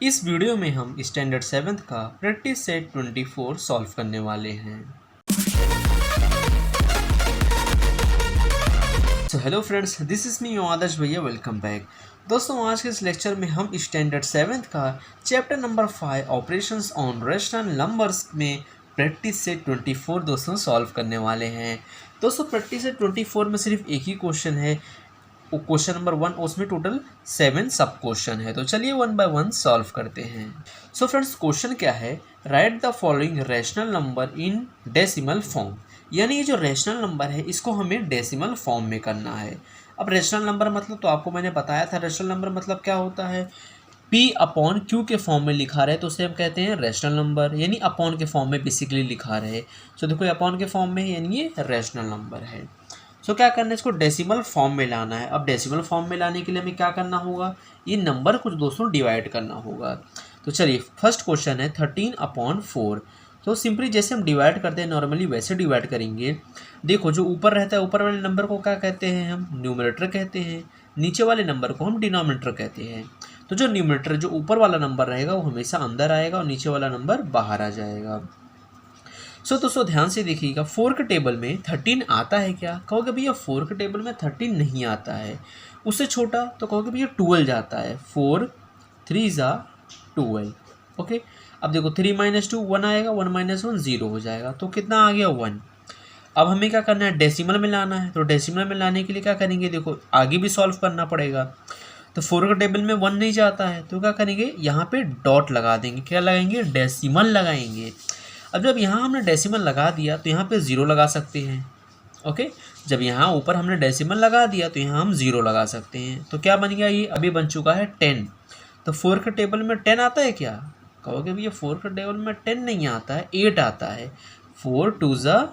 इस वीडियो में हम स्टैंडर्ड 7th का प्रैक्टिस सेट 24 सॉल्व करने वाले हैं। So hello friends, this is me Adarsh भैया, वेलकम बैक। दोस्तों, आज के इस लेक्चर में हम स्टैंडर्ड 7th का chapter number 5 operations on rational numbers में प्रैक्टिस सेट 24 दोस्तों सॉल्व करने वाले हैं। दोस्तों, प्रैक्टिस सेट 24 में सिर्फ एक ही क्वेश्चन है, वो क्वेश्चन नंबर 1, उसमें टोटल 7 सब क्वेश्चन है। तो चलिए 1 बाय 1 सॉल्व करते हैं। सो फ्रेंड्स, क्वेश्चन क्या है, right the following rational number in decimal form. यानी ये जो रैशनल नंबर है इसको हमें डेसिमल फॉर्म में करना है। अब रैशनल नंबर मतलब तो आपको मैंने बताया था, रैशनल नंबर मतलब क्या होता है, P अपॉन Q के फॉर्म में लिखा रहे तो उसे हम कहते हैं रैशनल नंबर, यानी अपॉन के फॉर्म में बेसिकली लिखा रहे। सो देखो अपॉन के फॉर्म में यानी ये रैशनल नंबर है। सो क्या करना है, इसको डेसिमल फॉर्म में लाना है। अब डेसिमल फॉर्म में लाने के लिए हमें क्या करना होगा, ये नंबर कुछ दोस्तों डिवाइड करना होगा। तो चलिए फर्स्ट क्वेश्चन है 13/4। तो सिंपली जैसे हम डिवाइड करते हैं नॉर्मली वैसे डिवाइड करेंगे। देखो जो ऊपर रहता है, ऊपर वाले नंबर को क्या कहते हैं, हम न्यूमरेटर कहते हैं, नीचे वाले नंबर को हम डिनोमिनेटर कहते हैं। तो जो न्यूमरेटर, जो ऊपर वाला नंबर रहेगा वो हमेशा अंदर आएगा और नीचे वाला नंबर बाहर आ जाएगा। सो दोस्तों ध्यान से देखिएगा, 4 के टेबल में 13 आता है क्या, कहोगे भैया 4 के टेबल में 13 नहीं आता है। उससे छोटा तो कहोगे भैया 12 जाता है, 4 3 12। ओके, अब देखो 3 - 2 1 आएगा, 1 - 1 0 हो जाएगा, तो कितना आ गया 1। अब हमें क्या करना है, डेसिमल में लाना है। तो डेसिमल में लाने के लिए क्या करेंगे, देखो आगे भी सॉल्व करना पड़ेगा। तो 4 के टेबल में 1 नहीं जाता है तो क्या करेंगे, यहाँ पे डॉट लगा देंगे। क्या लगाएंगे, डेसिमल लगाएंगे। अब जब यहाँ हमने डेसिमल लगा दिया तो यहाँ पे 0 लगा सकते हैं। ओके, जब यहाँ ऊपर हमने डेसिमल लगा दिया तो यहाँ हम 0 लगा सकते हैं। तो क्या बन गया, ये अभी बन चुका है 10। तो 4 के टेबल में 10 आता है क्या, कहोगे भैया 4 के टेबल में 10 नहीं आता है, 8 आता है। 4 2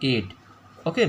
8। ओके,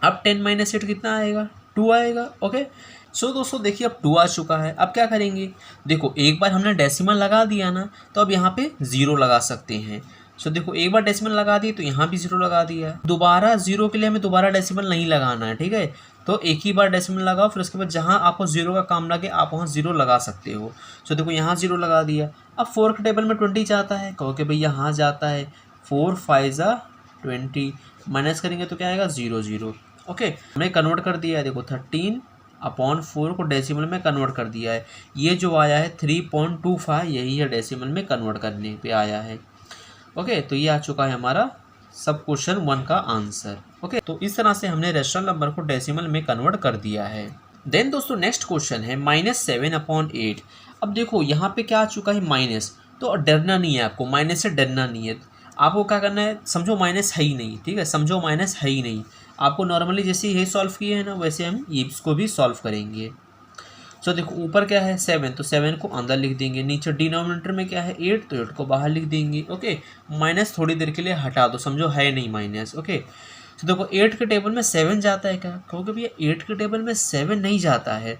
अब 10 - 8 कितना आएगा, 2 आएगा। ओके, सो दोस्तों देखिए अब 2 आ चुका है। अब क्या करेंगे, देखो एक बार हमने डेसिमल लगा दिया ना, तो अब यहाँ पे 0 लगा सकते हैं। सो देखो एक बार डेसिमल लगा दिए तो यहाँ भी 0 लगा दिया। दोबारा 0 के लिए हमें दोबारा डेसिमल नहीं लगाना है, ठीक है। तो एक ही बार डेसिमल लगाओ, फिर उसके बाद जहाँ आपको 0 का काम लगे आप वहाँ 0 लगा सकते हो। सो देखो यहाँ 0 लगा दिया। अब 4 के टेबल में 20 जाता है, कहो कि भैया यहाँ जाता है। 4 5 20, माइनस करेंगे तो क्या आएगा 0 0। ओके, हमने कन्वर्ट कर दिया है। देखो 13/4 को डेसिमल में कन्वर्ट कर दिया है। ये जो आया है 3.25, यही है डेसिमल में कन्वर्ट करने पे आया है। ओके, तो ये आ चुका है हमारा सब क्वेश्चन 1 का आंसर। ओके, तो इस तरह से हमने रैशनल नंबर को डेसिमल में कन्वर्ट कर दिया है। देन दोस्तों नेक्स्ट क्वेश्चन है -7/8। अब देखो यहाँ पे क्या आ चुका है, माइनस। तो डरना नहीं है आपको, माइनस से डरना नहीं है। आपको क्या करना है, समझो माइनस है ही नहीं, ठीक है, समझो माइनस है ही नहीं। आपको नॉर्मली जैसे ये सॉल्व किए हैं ना, वैसे हम इसको भी सॉल्व करेंगे। सो देखो ऊपर क्या है 7, तो 7 को अंदर लिख देंगे। नीचे डिनोमिनेटर में क्या है 8, तो 8 को बाहर लिख देंगे। ओके, माइनस थोड़ी देर के लिए हटा दो, समझो है नहीं माइनस। ओके, तो देखो 8 के टेबल में 7 जाता है क्या, कहोगे भैया 8 के टेबल में 7 नहीं जाता है।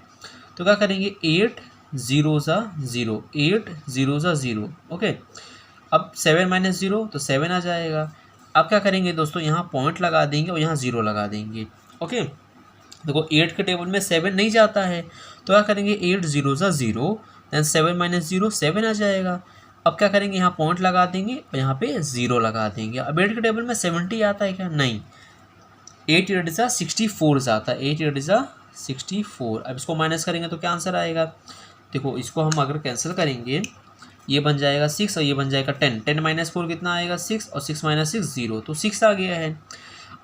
तो क्या करेंगे, 8 0 0, 8 0 0। ओके, अब 7 - 0 तो 7 आ जाएगा। अब क्या करेंगे दोस्तों, यहाँ पॉइंट लगा देंगे और यहाँ 0 लगा देंगे। ओके, देखो 8 के टेबल में 7 नहीं जाता है तो क्या करेंगे, 8 0 0, दैन 7 - 0 7 आ जाएगा। अब क्या करेंगे, यहाँ पॉइंट लगा देंगे और यहाँ पे 0 लगा देंगे। अब 8 के टेबल में 70 आता है क्या, नहीं। 8 8 64 आता है, 8 8 64। अब इसको माइनस करेंगे तो क्या आंसर आएगा, देखो इसको हम अगर कैंसिल करेंगे, ये बन जाएगा 6 और ये बन जाएगा 10। 10 - 4 कितना आएगा, 6, और 6 - 6 0, तो 6 आ गया है।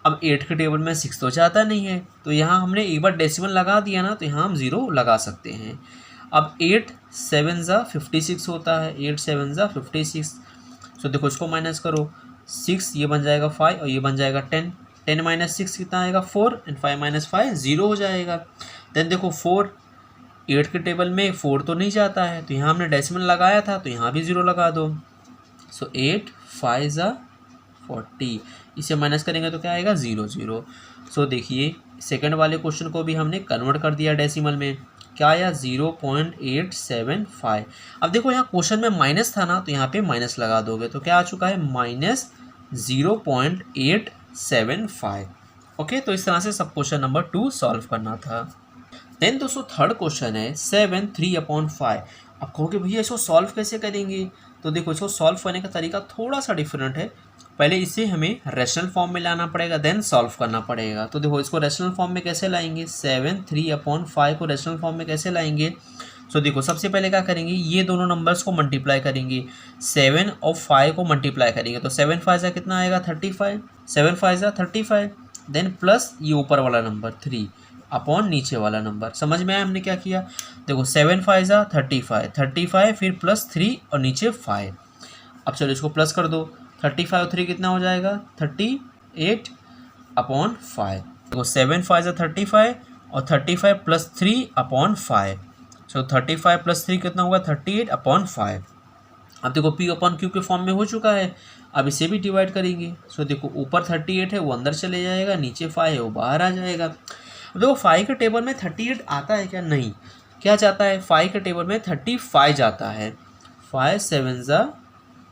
अब 8 के टेबल में 6 तो जाता नहीं है, तो यहाँ हमने एक बार डेसिमल लगा दिया ना, तो यहाँ हम 0 लगा सकते हैं। अब 8 7 56 होता है, 8 7 56। सो देखो इसको माइनस करो, 6 ये बन जाएगा 5 और ये बन जाएगा 10। 10 - 6 कितना आएगा 4, एंड 5 - 5 0 हो जाएगा। देन देखो 4, 8 के टेबल में 4 तो नहीं जाता है, तो यहाँ हमने डेसिमल लगाया था तो यहाँ भी 0 लगा दो। सो 8 5 40, इसे माइनस करेंगे तो क्या आएगा 0 0। सो देखिए सेकंड वाले क्वेश्चन को भी हमने कन्वर्ट कर दिया डेसिमल में, क्या आया 0.875। अब देखो यहाँ क्वेश्चन में माइनस था ना, तो यहाँ पे माइनस लगा दोगे तो क्या आ चुका है -0.875। ओके, तो इस तरह से सब क्वेश्चन नंबर 2 सॉल्व करना था। देन दोस्तों थर्ड क्वेश्चन है 7 3/5। अब कहोगे भैया इसको सॉल्व कैसे करेंगे, तो देखो इसको सॉल्व करने का तरीका थोड़ा सा डिफरेंट है। पहले इसे हमें रैशनल फॉर्म में लाना पड़ेगा, देन सॉल्व करना पड़ेगा। तो देखो इसको रैशनल फॉर्म में कैसे लाएंगे, 7 3/5 को रैशनल फॉर्म में कैसे लाएंगे। सो देखो सबसे पहले क्या करेंगे, ये दोनों नंबर्स को मल्टीप्लाई करेंगे, 7 और 5 को मल्टीप्लाई करेंगे तो 7 5 कितना आएगा 35, 7 5 35, देन प्लस ये ऊपर वाला नंबर 3 अपॉन नीचे वाला नंबर। समझ में आया हमने क्या किया, देखो 7 5 35 फिर प्लस 3 और नीचे 5। अब चलो इसको प्लस कर दो, 35 और 3 कितना हो जाएगा 38/5। देखो 7 5 35 और 35 प्लस 3/5। सो 35 प्लस 3 कितना होगा 38/5। अब देखो P/Q के फॉर्म में हो चुका है, अब इसे भी डिवाइड करेंगे। सो देखो ऊपर 38 है वो अंदर चले जाएगा, नीचे 5 है वो बाहर आ जाएगा। अब देखो 5 के टेबल में 38 आता है क्या, नहीं। क्या जाता है, 5 के टेबल में 35 जाता है, 5 7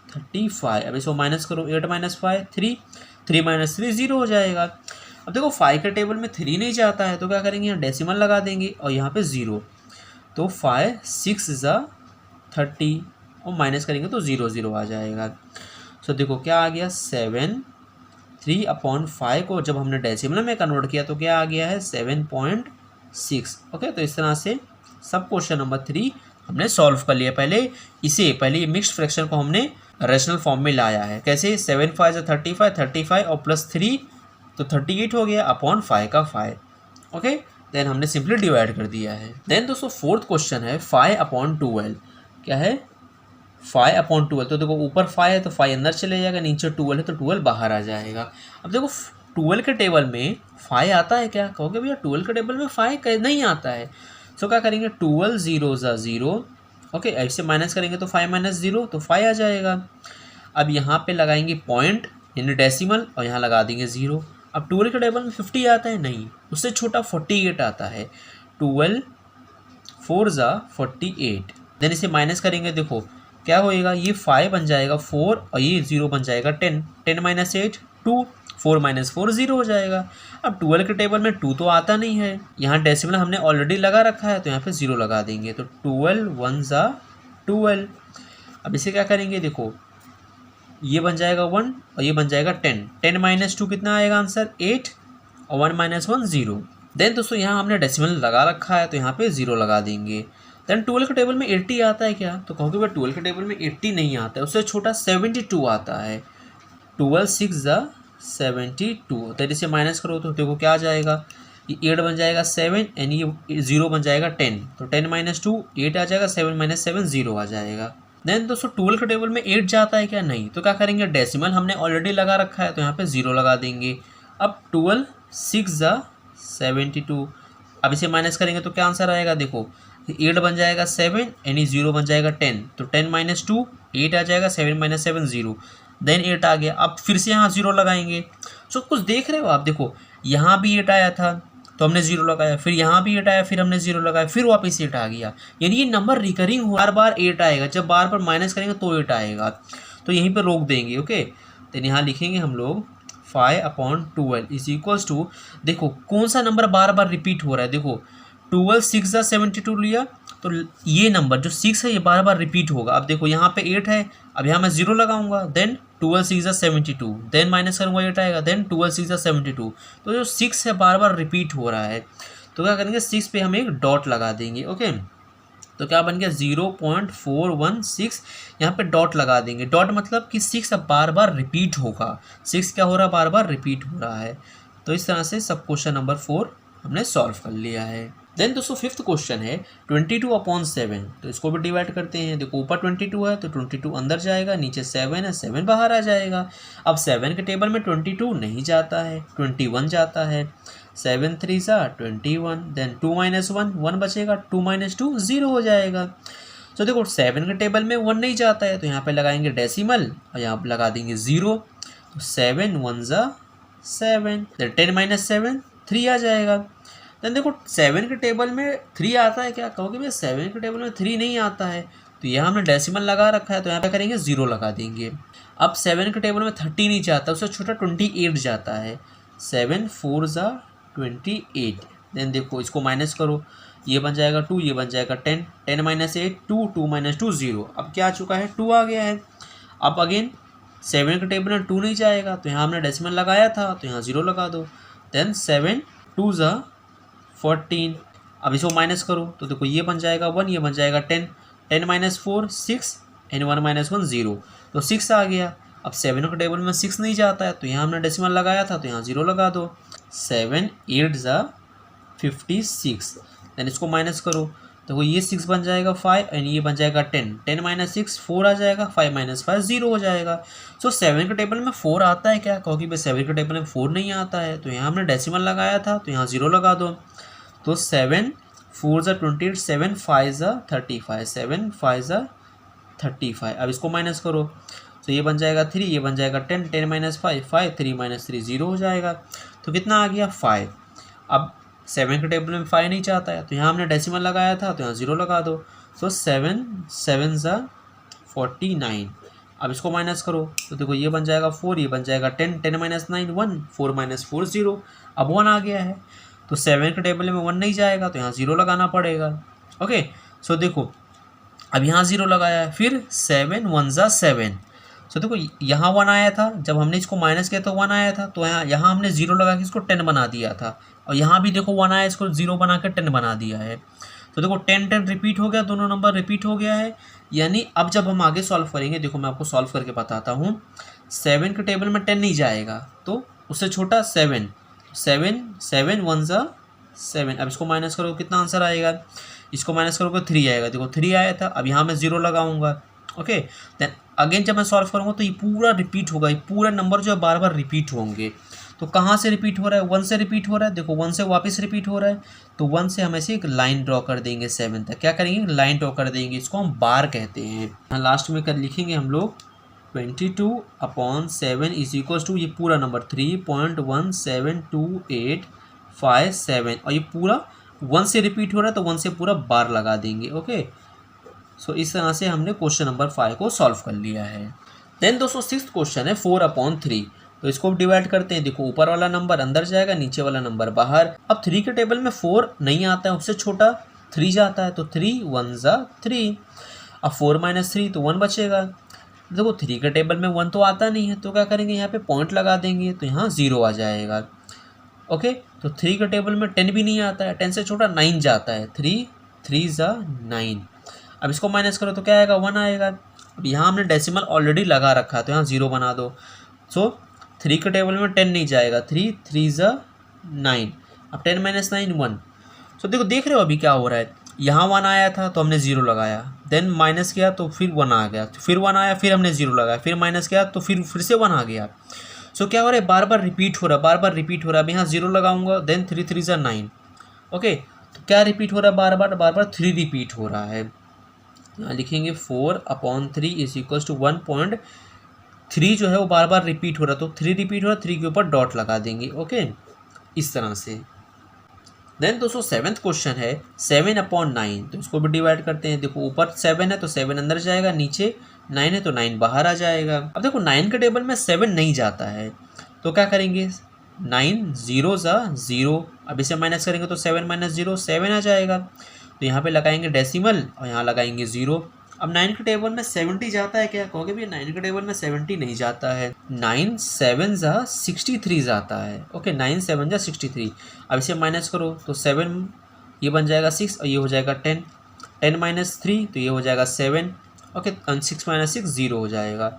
35। अब इसको माइनस करो, 8 - 5 3, 3 - 3 0 हो जाएगा। अब देखो 5 के टेबल में 3 नहीं जाता है तो क्या करेंगे, यहाँ डेसिमल लगा देंगे और यहाँ पे 0, तो 5 6 30 और माइनस करेंगे तो 0 0 आ जाएगा। सो देखो क्या आ गया 7 3/5 को जब हमने डेसिमल में कन्वर्ट किया तो क्या आ गया है 7.6। ओके, तो इस तरह से सब क्वेश्चन नंबर 3 हमने सॉल्व कर लिया। पहले ये मिक्स्ड फ्रैक्शन को हमने रैशनल फॉर्म में लाया है। कैसे, 7 5 35 और प्लस 3 तो 38 हो गया अपॉन 5 का 5। ओके, देन हमने सिंपली डिवाइड कर दिया है। देन दोस्तों फोर्थ क्वेश्चन है 5/12। क्या है 5/12। तो देखो ऊपर 5 है तो 5 अंदर चले जाएगा, नीचे 12 है तो 12 बाहर आ जाएगा। अब देखो 12 के टेबल में 5 आता है क्या, कहोगे भैया 12 के टेबल में 5 नहीं आता है। सो क्या करेंगे 12 0 0। ओके, ऐसे माइनस करेंगे तो 5 - 0 तो 5 आ जाएगा। अब यहाँ पे लगाएंगे पॉइंट यानी डेसिमल और यहाँ लगा देंगे 0। अब 12 के टेबल में 50 आता है, नहीं, उससे छोटा 48 आता है, 12 4 48। देन इसे माइनस करेंगे, देखो क्या होएगा, ये 5 बन जाएगा 4 और ये 0 बन जाएगा 10, 10 - 8 2, 4 - 4 0 हो जाएगा। अब 12 के टेबल में 2 तो आता नहीं है, यहाँ डेसिमल हमने ऑलरेडी लगा रखा है तो यहाँ पे 0 लगा देंगे, तो 12 1 12। अब इसे क्या करेंगे, देखो ये बन जाएगा 1 और ये बन जाएगा 10, 10 - 2 कितना आएगा आंसर 8 और 1 - 1 0। देन दोस्तों यहाँ हमने डेसिमल लगा रखा है तो यहाँ पे 0 लगा देंगे। देन 12 के टेबल में 80 आता है क्या, तो कहोगे भाई 12 के टेबल में 80 नहीं आता है, उससे छोटा 72 आता है, 12 6 72। तो इसे माइनस करो तो देखो क्या आ जाएगा, ये 8 बन जाएगा 7 एंड ये 0 बन जाएगा 10, तो 10 - 2 8 आ जाएगा, 7 - 7 0 आ जाएगा। देन दोस्तों 12 के टेबल में 8 जाता है क्या, नहीं, तो क्या करेंगे डेसिमल हमने ऑलरेडी लगा रखा है तो यहाँ पे 0 लगा देंगे। अब 12 6 72। अब इसे माइनस करेंगे तो क्या आंसर आएगा, देखो 8 बन जाएगा 7 यानी 0 बन जाएगा 10, तो 10 - 2 8 आ जाएगा, 7 - 7 0, देन 8 आ गया। अब फिर से यहाँ 0 लगाएंगे। सो कुछ देख रहे हो आप, देखो यहाँ भी 8 आया था तो हमने 0 लगाया, फिर यहाँ भी 8 आया फिर हमने 0 लगाया, फिर वापस 8 आ गया, यानी ये नंबर रिकरिंग हो, बार बार 8 आएगा, जब बार बार माइनस करेंगे तो 8 आएगा, तो यहीं पर रोक देंगे। ओके, तो यहाँ लिखेंगे हम लोग 5/12 इज इक्वल्स टू, देखो कौन सा नंबर बार बार रिपीट हो रहा है, देखो 12 6 72 लिया तो ये नंबर जो 6 है ये बार बार रिपीट होगा। अब देखो यहाँ पे 8 है, अब यहाँ मैं 0 लगाऊंगा, देन 12 6 72, देन माइनस करूँगा 8 आएगा, देन 12 6 72। तो जो 6 है बार बार रिपीट हो रहा है तो क्या करेंगे 6 पे हम एक डॉट लगा देंगे। ओके, तो क्या बन गया 0.416, यहाँ पे डॉट लगा देंगे। डॉट मतलब कि 6 अब बार बार रिपीट होगा, 6 क्या हो रहा है बार बार रिपीट हो रहा है। तो इस तरह से सब क्वेश्चन नंबर 4 हमने सॉल्व कर लिया है। देन दोस्तों फिफ्थ क्वेश्चन है 22/7। तो इसको भी डिवाइड करते हैं। देखो ऊपर 22 है तो 22 अंदर जाएगा, नीचे 7 है 7 बाहर आ जाएगा। अब 7 के टेबल में 22 नहीं जाता है, 21 जाता है, 7 3 21, देन 2 - 1 1 बचेगा, 2 - 2 0 हो जाएगा। तो देखो 7 के टेबल में 1 नहीं जाता है तो यहाँ पे लगाएंगे डेसिमल और यहाँ पे लगा देंगे 0, तो 7 1 7, देन 10 - 7 3 आ जाएगा। देन देखो 7 के टेबल में 3 आता है क्या, कहोगे भैया 7 के टेबल में 3 नहीं आता है, तो यहाँ हमने डेसिमल लगा रखा है तो यहाँ पे करेंगे 0 लगा देंगे। अब 7 के टेबल में 30 नहीं जाता, उससे छोटा 28 जाता है, 7 4 28। देन देखो इसको माइनस करो, ये बन जाएगा 2, ये बन जाएगा 10, 10 माइनस 8 2, 2 माइनस 2 0। अब क्या आ चुका है, 2 आ गया है। अब अगेन 7 के टेबल में 2 नहीं जाएगा, तो यहाँ हमने डेसिमल लगाया था, तो यहाँ 0 लगा दो। देन 7 2 ज़ा 14। अब इसको माइनस करो तो देखो ये बन जाएगा 1, ये बन जाएगा 10, 10 माइनस 4 6 एंड 1 माइनस 1 0, तो 6 आ गया। अब 7 के टेबल में 6 नहीं जाता है, तो यहाँ हमने डेसिमल लगाया था, तो यहाँ 0 लगा दो। 7 8 ज़ा 56। देन इसको माइनस करो, देखो ये 6 बन जाएगा 5 एंड ये बन जाएगा 10, 10 माइनस 6 4 आ जाएगा, 5 माइनस 5 0 हो जाएगा। सो 7 के टेबल में 4 आता है क्या, क्योंकि भाई 7 के टेबल में 4 नहीं आता है, तो यहाँ हमने डेसिमल लगाया था, तो यहाँ 0 लगा दो। तो 7 4 ज़ा 28, 7 5 ज़ा 35, 7 5 ज़ा 35। अब इसको माइनस करो, तो ये बन जाएगा 3, ये बन जाएगा 10, 10 माइनस 5 5, 3 माइनस 3 0 हो जाएगा। तो कितना आ गया 5। अब 7 के टेबल में 5 नहीं चाहता है, तो यहाँ हमने डेसिमल लगाया था, तो यहाँ 0 लगा दो। सो 7 7 ज़ा 49। अब इसको माइनस करो, तो देखो ये बन जाएगा 4, ये बन जाएगा 10, 10 माइनस 9 1, 4 माइनस 4 0। अब 1 आ गया है, तो 7 के टेबल में 1 नहीं जाएगा, तो यहाँ 0 लगाना पड़ेगा। ओके, सो देखो अब यहाँ 0 लगाया है, फिर 7 1 ज़ा 7। सो देखो यहाँ 1 आया था, जब हमने इसको माइनस किया तो 1 आया था, तो यहाँ हमने 0 लगा के इसको 10 बना दिया था, और यहाँ भी देखो 1 आया, इसको 0 बना के 10 बना दिया है। तो देखो 10 10 रिपीट हो गया, दोनों नंबर रिपीट हो गया है। यानी अब जब हम आगे सॉल्व करेंगे, देखो मैं आपको सॉल्व करके बताता हूँ। 7 के टेबल में 10 नहीं जाएगा, तो उससे छोटा 7 7 7 1 ज़ा 7। अब इसको माइनस करो, कितना आंसर आएगा, इसको माइनस करोगे 3 आएगा। देखो 3 आया था, अब यहाँ मैं 0 लगाऊंगा। ओके, देन अगेन जब मैं सॉल्व करूँगा तो ये पूरा रिपीट होगा, ये पूरा नंबर जो है बार बार रिपीट होंगे। तो कहाँ से रिपीट हो रहा है, 1 से रिपीट हो रहा है। देखो 1 से वापस रिपीट हो रहा है, तो 1 से हम ऐसे एक लाइन ड्रॉ कर देंगे 7 तक। क्या करेंगे, लाइन ड्रॉ कर देंगे, इसको हम बार कहते हैं। लास्ट में कर लिखेंगे हम लोग 22/7 इज इक्वल टू ये पूरा नंबर 3.17285 और ये पूरा 1 से रिपीट हो रहा है, तो 1 से पूरा बार लगा देंगे। ओके, सो इस तरह से हमने क्वेश्चन नंबर 5 को सॉल्व कर लिया है। देन दोस्तों 6th क्वेश्चन है 4/3। तो इसको डिवाइड करते हैं। देखो ऊपर वाला नंबर अंदर जाएगा, नीचे वाला नंबर बाहर। अब 3 के टेबल में 4 नहीं आता है, उससे छोटा 3 जाता है, तो 3 1 ज़ा 3। अब 4 माइनस 3 तो 1 बचेगा। देखो 3 के टेबल में 1 तो आता नहीं है, तो क्या करेंगे, यहाँ पे पॉइंट लगा देंगे, तो यहाँ 0 आ जाएगा। ओके, तो 3 के टेबल में 10 भी नहीं आता है, 10 से छोटा 9 जाता है, 3 3 ज़ा 9। अब इसको माइनस करो तो क्या आएगा, 1 आएगा। अब यहाँ हमने डेसिमल ऑलरेडी लगा रखा है, तो यहाँ 0 बना दो। सो 3 के टेबल में 10 नहीं जाएगा, 3 3 ज़ा 9। अब 10 माइनस 9 1। सो देखो देख रहे हो अभी क्या हो रहा है, यहाँ 1 आया था तो हमने 0 लगाया, देन माइनस किया तो फिर 1 आ गया, तो फिर 1 आया, फिर हमने 0 लगाया, फिर माइनस किया तो फिर से 1 आ गया। सो क्या हो रहा है, बार बार रिपीट हो रहा है, बार बार रिपीट हो रहा है। अब यहाँ 0 लगाऊंगा, देन 3 3 ज़ा 9। ओके, तो क्या रिपीट हो रहा है, बार बार 3 रिपीट हो रहा है। यहाँ लिखेंगे 4/3 इज इक्वल टू 1.3 जो है वो बार बार रिपीट हो रहा है, तो 3 रिपीट हो रहा है, 3 के ऊपर डॉट लगा देंगे। ओके, इस तरह से। देन दोस्तों 7th क्वेश्चन है 7/9। तो इसको भी डिवाइड करते हैं। देखो ऊपर 7 है तो 7 अंदर जाएगा, नीचे 9 है तो 9 बाहर आ जाएगा। अब देखो 9 के टेबल में 7 नहीं जाता है, तो क्या करेंगे, 9 0 ज़ा 0। अब इसे माइनस करेंगे तो 7 माइनस 0 7 आ जाएगा। तो यहाँ पे लगाएंगे डेसिमल और यहाँ लगाएंगे 0। अब 9 के टेबल में 70 जाता है क्या, कहोगे भैया 9 के टेबल में 70 नहीं जाता है। 9 7 ज़ा 63 जाता है। ओके, 9 7 ज़ा 63। अब इसे माइनस करो तो 7 ये बन जाएगा 6 और ये हो जाएगा 10, 10 माइनस 3 तो ये हो जाएगा 7। ओके, 6 माइनस 6 0 हो जाएगा।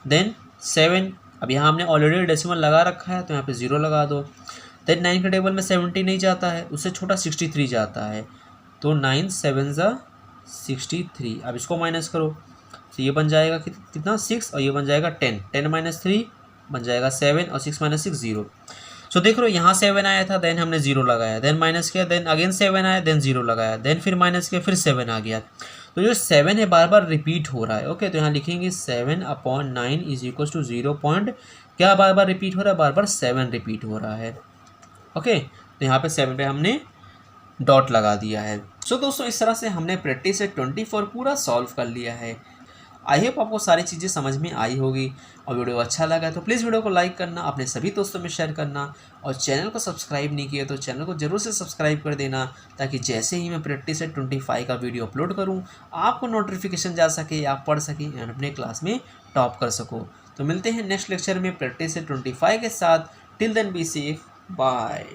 देन 7, अब यहाँ हमने ऑलरेडी डेसिमल लगा रखा है, तो यहाँ पे 0 लगा दो। देन 9 के टेबल में 70 नहीं जाता है, उससे छोटा 63 जाता है, तो 9 7 ज़ा 63। अब इसको माइनस करो तो ये बन जाएगा कितना 6 और ये बन जाएगा 10, 10 माइनस 3 बन जाएगा 7 और 6 माइनस 6 0। सो देख लो यहाँ 7 आया था, देन हमने 0 लगाया, देन माइनस किया, देन अगेन 7 आया, देन 0 लगाया, देन फिर माइनस किया, फिर 7 आ गया। तो जो 7 है बार बार रिपीट हो रहा है। ओके, तो यहाँ लिखेंगे 7/9 इज इक्वल टू 0 पॉइंट क्या बार बार रिपीट हो रहा है, बार बार 7 रिपीट हो रहा है। ओके, तो यहाँ पे 7 पे हमने डॉट लगा दिया है। सो दोस्तों इस तरह से हमने प्रैक्टिस से 24 पूरा सॉल्व कर लिया है। आई होप आपको सारी चीज़ें समझ में आई होगी, और वीडियो अच्छा लगा तो प्लीज़ वीडियो को लाइक करना, अपने सभी दोस्तों में शेयर करना, और चैनल को सब्सक्राइब नहीं किया तो चैनल को जरूर से सब्सक्राइब कर देना, ताकि जैसे ही मैं प्रैक्टिस सेट 25 का वीडियो अपलोड करूँ आपको नोटिफिकेशन जा सके, आप पढ़ सकें एंड अपने क्लास में टॉप कर सको। तो मिलते हैं नेक्स्ट लेक्चर में प्रैक्टिस सेट 25 के साथ। Till then be safe, bye.